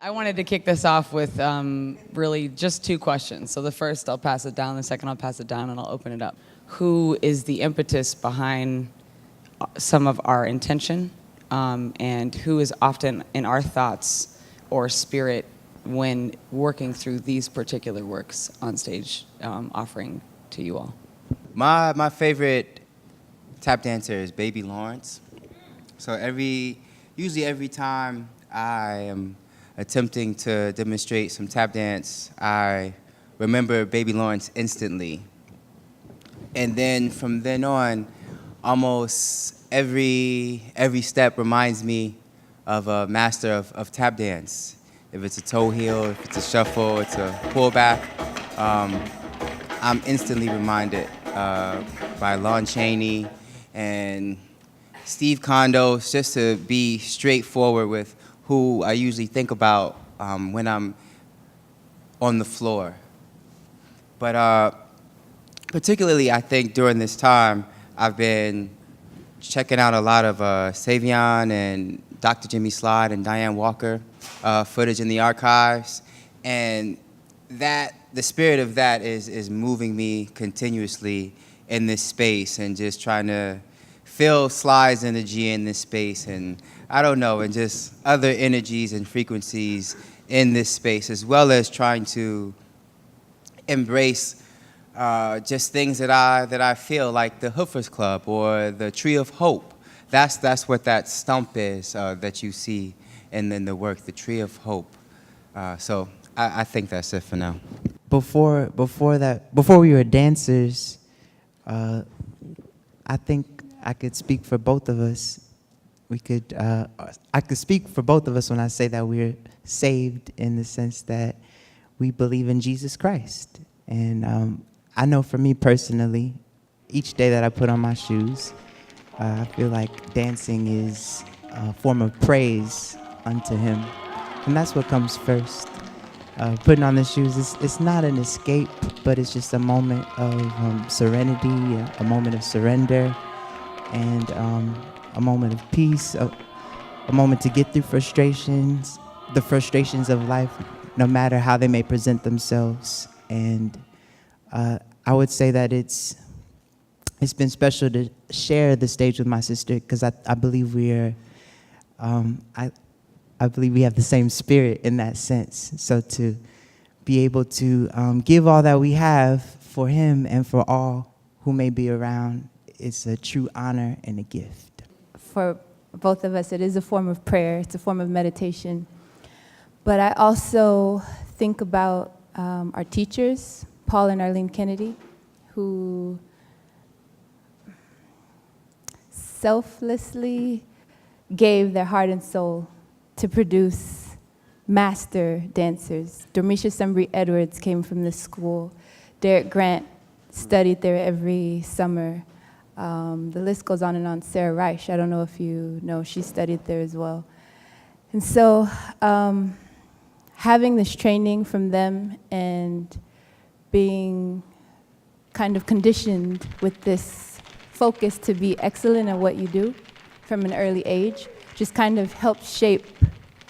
I wanted to kick this off with really just two questions. So the first, I'll pass it down. The second, I'll pass it down, and I'll open it up. Who is the impetus behind some of our intention, and who is often in our thoughts or spirit when working through these particular works on stage, offering to you all? My favorite tap dancer is Baby Lawrence. So usually every time I am attempting to demonstrate some tap dance, I remember Baby Lawrence instantly. And then from then on, almost every step reminds me of a master of tap dance. If it's a toe heel, if it's a shuffle, it's a pullback, I'm instantly reminded by Lon Chaney and Steve Condos, just to be straightforward with who I usually think about when I'm on the floor. But particularly, I think during this time, I've been checking out a lot of Savion and Dr. Jimmy Slide and Diane Walker footage in the archives, and the spirit of that is moving me continuously in this space, and just trying to feel Sly's energy in this space, and I don't know, and just other energies and frequencies in this space, as well as trying to embrace just things that I feel, like the Hoofers Club or the Tree of Hope. That's what that stump is that you see in the work, the Tree of Hope. So I think that's it for now. Before we were dancers, I think I could speak for both of us. I could speak for both of us when I say that we're saved, in the sense that we believe in Jesus Christ. And I know for me personally, each day that I put on my shoes, I feel like dancing is a form of praise unto Him. And that's what comes first. Putting on the shoes, it's not an escape, but it's just a moment of serenity, a moment of surrender, and a moment of peace, a moment to get through the frustrations of life, no matter how they may present themselves. And I would say that it's been special to share the stage with my sister, because I believe I believe we have the same spirit in that sense. So to be able to give all that we have for Him and for all who may be around, it's a true honor and a gift. For both of us, it is a form of prayer. It's a form of meditation. But I also think about our teachers, Paul and Arlene Kennedy, who selflessly gave their heart and soul to produce master dancers. Dormisha Sembry Edwards came from this school. Derek Grant studied there every summer. The list goes on and on. Sarah Reich, I don't know if you know, she studied there as well. And so having this training from them and being kind of conditioned with this focus to be excellent at what you do from an early age just kind of helps shape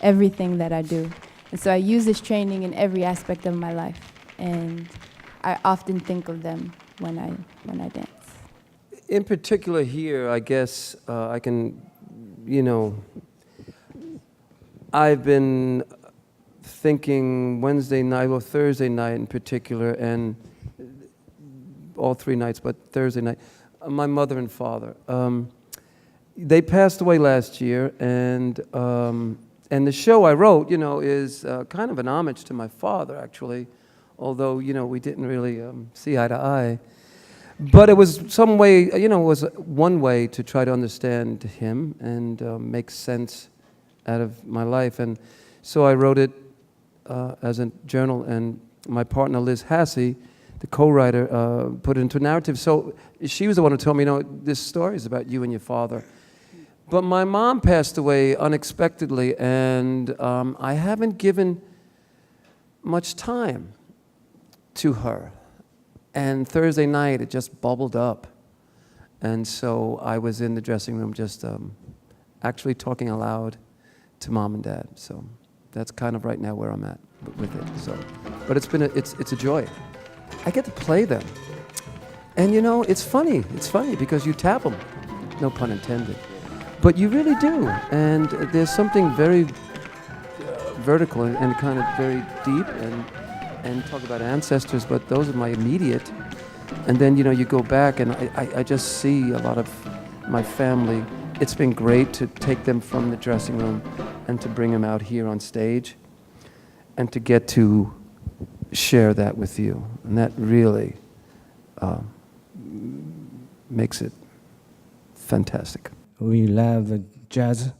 everything that I do. And so I use this training in every aspect of my life, and I often think of them when I dance. In particular here, I guess I can, I've been thinking Wednesday night or Thursday night in particular, and all three nights, but Thursday night, my mother and father. They passed away last year, and the show I wrote, is kind of an homage to my father, actually, although, we didn't really see eye to eye. But it was some way, it was one way to try to understand him and make sense out of my life. And so I wrote it as a journal, and my partner, Liz Hassey, the co-writer, put it into a narrative. So she was the one who told me, this story is about you and your father. But my mom passed away unexpectedly, and I haven't given much time to her. And Thursday night, it just bubbled up. And so I was in the dressing room just actually talking aloud to Mom and Dad. So That's kind of right now where I'm at with it. So, but it's a joy. I get to play them, and you know, it's funny. It's funny because you tap them, no pun intended, but you really do. And there's something very vertical and kind of very deep, and talk about ancestors. But those are my immediate. And then you know, you go back, and I just see a lot of my family. It's been great to take them from the dressing room and to bring them out here on stage and to get to share that with you. And that really makes it fantastic. We love the jazz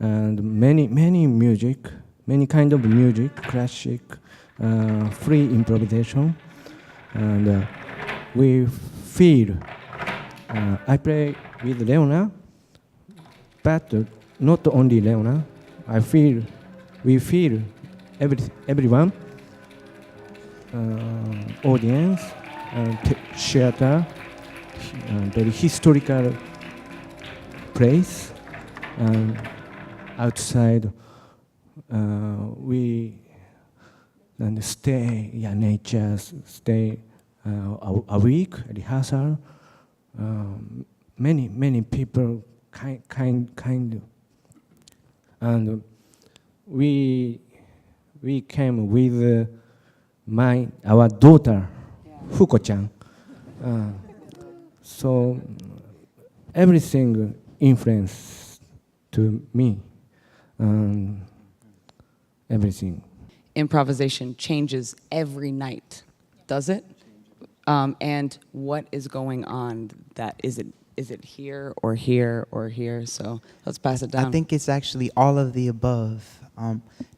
and many music, many kind of music, classic, free improvisation. And we feel, I play with Reona, but not only Reona. We feel everyone, audience, theater, very historical place, and outside we and stay, nature, stay a week, rehearsal. Many people kind, and we came with our daughter, Fuko-chan. So everything influenced to me, everything. Improvisation changes every night, does it? And what is going on? That is it here or here or here? So let's pass it down. I think it's actually all of the above.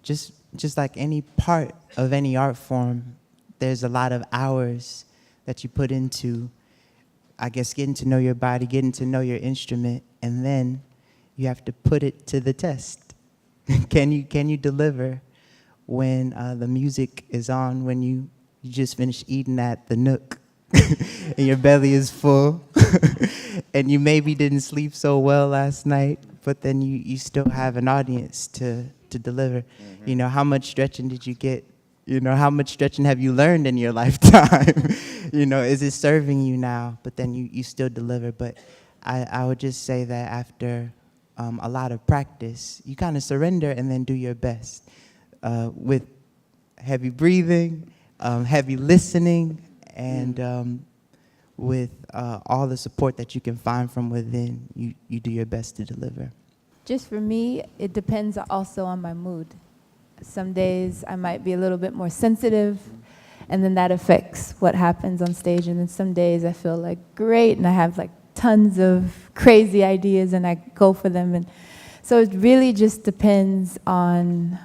Just like any part of any art form, there's a lot of hours that you put into, I guess, getting to know your body, getting to know your instrument, and then you have to put it to the test. Can you deliver when the music is on, when you just finished eating at the Nook and your belly is full and you maybe didn't sleep so well last night, but then you still have an audience to deliver. Mm-hmm. You know, how much stretching did you get? You know, how much stretching have you learned in your lifetime? You know, is it serving you now? But then you still deliver. But I would just say that after a lot of practice, you kind of surrender and then do your best with heavy breathing, heavy listening, and with all the support that you can find from within, you do your best to deliver. Just for me, it depends also on my mood. Some days I might be a little bit more sensitive, and then that affects what happens on stage. And then some days I feel like great, and I have like tons of crazy ideas, and I go for them. And so it really just depends on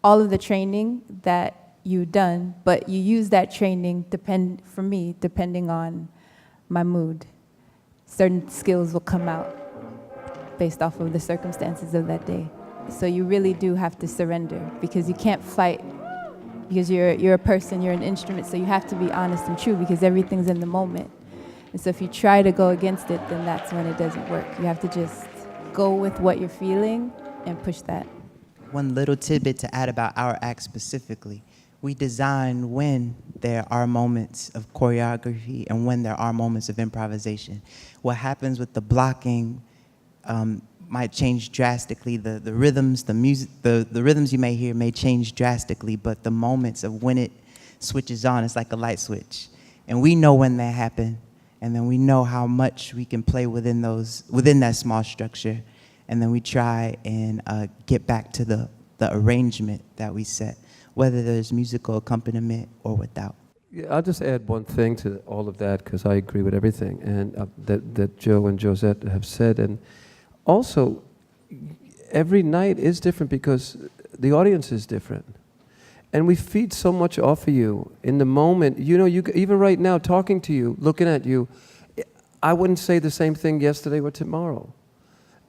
all of the training that you've done, but you use that training, depending on my mood. Certain skills will come out based off of the circumstances of that day. So you really do have to surrender, because you can't fight, because you're a person, you're an instrument, so you have to be honest and true, because everything's in the moment. And so if you try to go against it, then that's when it doesn't work. You have to just go with what you're feeling and push that. One little tidbit to add about our act specifically. We design when there are moments of choreography and when there are moments of improvisation. What happens with the blocking might change drastically. The rhythms, the music, the rhythms you may hear may change drastically, but the moments of when it switches on, it's like a light switch. And we know when that happen, and then we know how much we can play within that small structure, and then we try and get back to the arrangement that we set, whether there's musical accompaniment or without. Yeah, I'll just add one thing to all of that, because I agree with everything and that Joe and Josette have said. And also, every night is different because the audience is different. And we feed so much off of you in the moment. You know, even right now, talking to you, looking at you, I wouldn't say the same thing yesterday or tomorrow.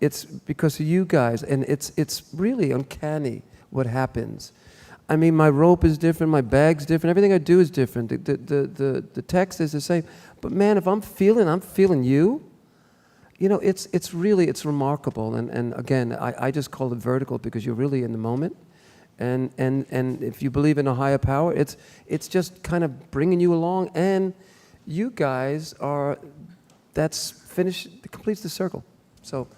It's because of you guys, and it's really uncanny what happens. I mean, my rope is different, my bag's different, everything I do is different. The text is the same. But man, if I'm feeling you, you know, it's really, it's remarkable. And again, I just call it vertical because you're really in the moment. And if you believe in a higher power, it's just kind of bringing you along. And you guys are, that's finished, it completes the circle. So,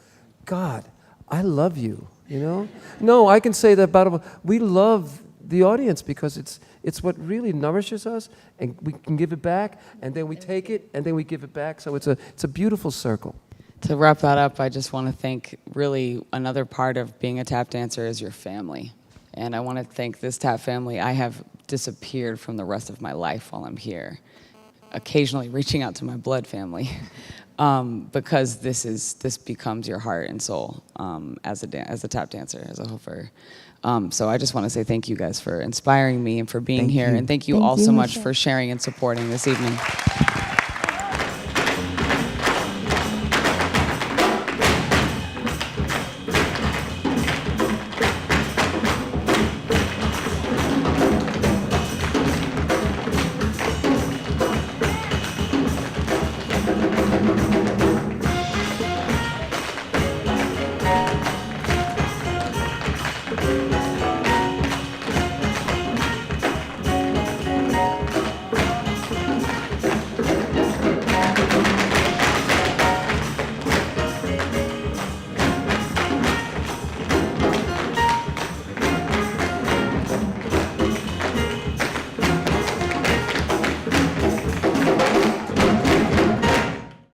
God, I love you, you know? No, I can say that about, we love the audience because it's what really nourishes us, and we can give it back, and then we take it, and then we give it back. So it's a beautiful circle. To wrap that up, I just want to thank, really, another part of being a tap dancer is your family. And I want to thank this tap family. I have disappeared from the rest of my life while I'm here, occasionally reaching out to my blood family, because this becomes your heart and soul as a tap dancer, as a hoofer. So I just want to say thank you guys for inspiring me and for being here. And thank you all so much for sharing and supporting this evening.